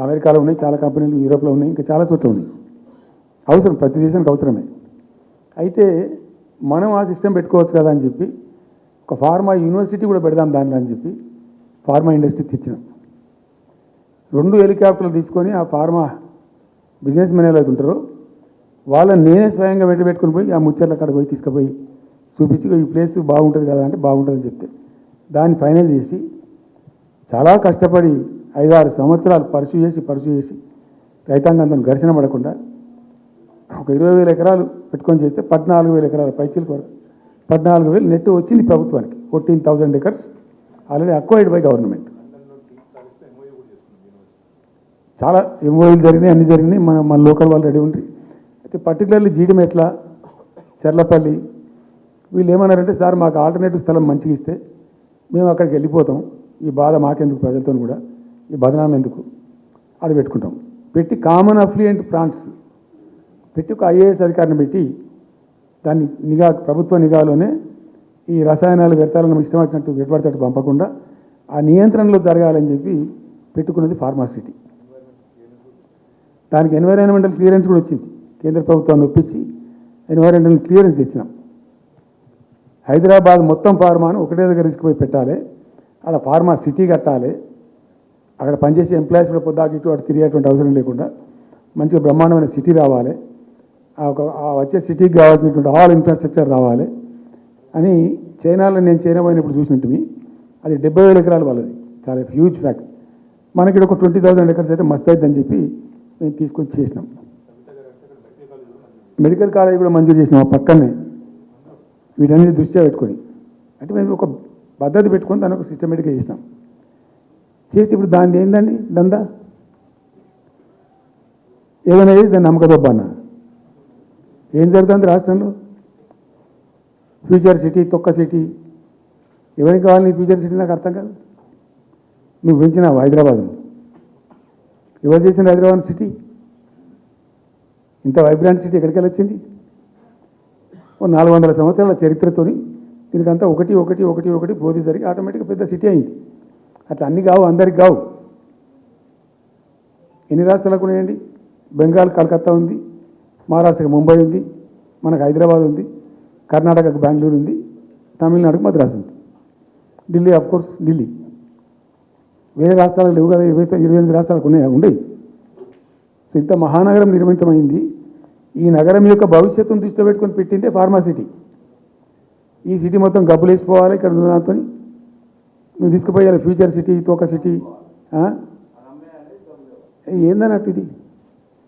అమెరికాలో ఉన్నాయి, చాలా కంపెనీలు యూరోప్లో ఉన్నాయి, ఇంకా చాలా చోట్ల ఉన్నాయి. అవసరం, ప్రతి దేశానికి అవసరమే. అయితే మనం ఆ సిస్టమ్ పెట్టుకోవచ్చు కదా అని చెప్పి ఒక ఫార్మా యూనివర్సిటీ కూడా పెడదాం దాంట్లో అని చెప్పి ఫార్మా ఇండస్ట్రీ తెచ్చినాం. 2 హెలికాప్టర్లు తీసుకొని ఆ ఫార్మా బిజినెస్ మెన్ ఎవరైతే ఉంటారో వాళ్ళని నేనే స్వయంగా పెట్టుకొని పోయి ఆ ముచ్చర్ల కాడ పోయి తీసుకుపోయి చూపించి ఈ ప్లేస్ బాగుంటుంది కదా అంటే బాగుంటుందని చెప్తే దాన్ని ఫైనల్ చేసి చాలా కష్టపడి 5-6 సంవత్సరాలు పర్సూ చేసి రైతాంగంతో ఘర్షణ పడకుండా ఒక 20,000 ఎకరాలు పెట్టుకొని చేస్తే 14,000 ఎకరాల పైచీలు కూడా 14,000 నెట్ వచ్చింది ప్రభుత్వానికి. 14,000 acres already acquired by government. చాలా ఎంఓయూలు జరిగినాయి, అన్ని జరిగినాయి. మన లోకల్ వాళ్ళు రెడీ ఉండి అయితే పర్టికులర్లీ జీడిమెట్ల, చెర్లపల్లి వీళ్ళు ఏమన్నారంటే సార్ మాకు ఆల్టర్నేటివ్ స్థలం మంచిగా ఇస్తే మేము అక్కడికి వెళ్ళిపోతాం, ఈ బాధ మాకెందుకు, ప్రజలతో కూడా ఈ బదనాం ఎందుకు, ఆడ పెట్టుకుంటాం. పెట్టి కామన్ అఫ్లుయెంట్ ప్లాంట్స్ పెట్టి ఒక ఐఏఎస్ అధికారిని పెట్టి దాన్ని ప్రభుత్వ నిఘాలోనే ఈ రసాయనాలు వ్యర్థాలను ఇష్టం వచ్చినట్టు పెట్టుబడితట్టు పంపకుండా ఆ నియంత్రణలో జరగాలని చెప్పి పెట్టుకున్నది ఫార్మాసిటీ. దానికి ఎన్వైరాన్మెంటల్ క్లియరెన్స్ కూడా వచ్చింది. కేంద్ర ప్రభుత్వాన్ని ఒప్పించి ఎన్వైరాన్మెంటల్ క్లియరెన్స్ తెచ్చినాం. హైదరాబాద్ మొత్తం ఫార్మాను ఒకటే దగ్గర తీసుకుపోయి పెట్టాలి, అక్కడ ఫార్మా సిటీ కట్టాలి, అక్కడ పనిచేసే ఎంప్లాయీస్ కూడా పొద్దాకి ఇటు అటు తిరిగేటువంటి అవసరం లేకుండా మంచిగా బ్రహ్మాండమైన సిటీ రావాలి, వచ్చే సిటీకి కావాల్సినటువంటి ఆల్ ఇన్ఫ్రాస్ట్రక్చర్ రావాలి అని చైనాలో నేను చైనా పోయినప్పుడు చూసినట్టు అది 70,000 ఎకరాలు వాళ్ళది, చాలా హ్యూజ్ ఫ్యాక్ట్. మనకి ఒక 20,000 acres అయితే మస్తు అవుతుందని చెప్పి మేము తీసుకొని చేసినాం. మెడికల్ కాలేజ్ కూడా మంజూరు చేసినాం ఆ పక్కనే, వీటన్ని దృష్ట్యా పెట్టుకొని. అంటే మేము ఒక పద్ధతి పెట్టుకొని దాన్ని ఒక సిస్టమేటిక్గా చేసినాం. చేస్తే ఇప్పుడు దాన్ని ఏందండి దందా, ఏదైనా చేసి దాన్ని నమ్మకదొబ్బ అన్న ఏం జరుగుతుంది రాష్ట్రంలో? ఫ్యూచర్ సిటీ, తొక్క సిటీ, ఎవరికి కావాలి నీ ఫ్యూచర్ సిటీ? నాకు అర్థం కాదు. నువ్వు పెంచినావు హైదరాబాద్ను, ఎవరు చేసిన హైదరాబాద్ సిటీ? ఇంత వైబ్రాంట్ సిటీ ఎక్కడికి వచ్చింది? ఓ 400 సంవత్సరాల చరిత్రతోని దీనికంతా ఒకటి బోధి జరిగి ఆటోమేటిక్గా పెద్ద సిటీ అయింది. అట్లా అన్ని కావు, అందరికి కావు. ఎన్ని రాష్ట్రాలకు ఉన్నాయండి? బెంగాల్ కలకత్తా ఉంది, మహారాష్ట్రకి ముంబై ఉంది, మనకు హైదరాబాద్ ఉంది, కర్ణాటకకు బెంగళూరు ఉంది, తమిళనాడుకు మద్రాసు ఉంది, ఢిల్లీ కోర్స్ ఢిల్లీ. వేరే రాష్ట్రాలకు లేవు కదా, 28 రాష్ట్రాలకు ఉండేవి. సో ఇంత మహానగరం నిర్మితమైంది. ఈ నగరం యొక్క భవిష్యత్తును దృష్టిలో పెట్టుకొని పెట్టిందే ఫార్మాసిటీ. ఈ సిటీ మొత్తం గబ్బులు వేసిపోవాలి, ఇక్కడ ఉన్న దాంతో నువ్వు తీసుకుపోయాలి ఫ్యూచర్ సిటీ, తోక సిటీ ఏందన్నట్టు ఇది?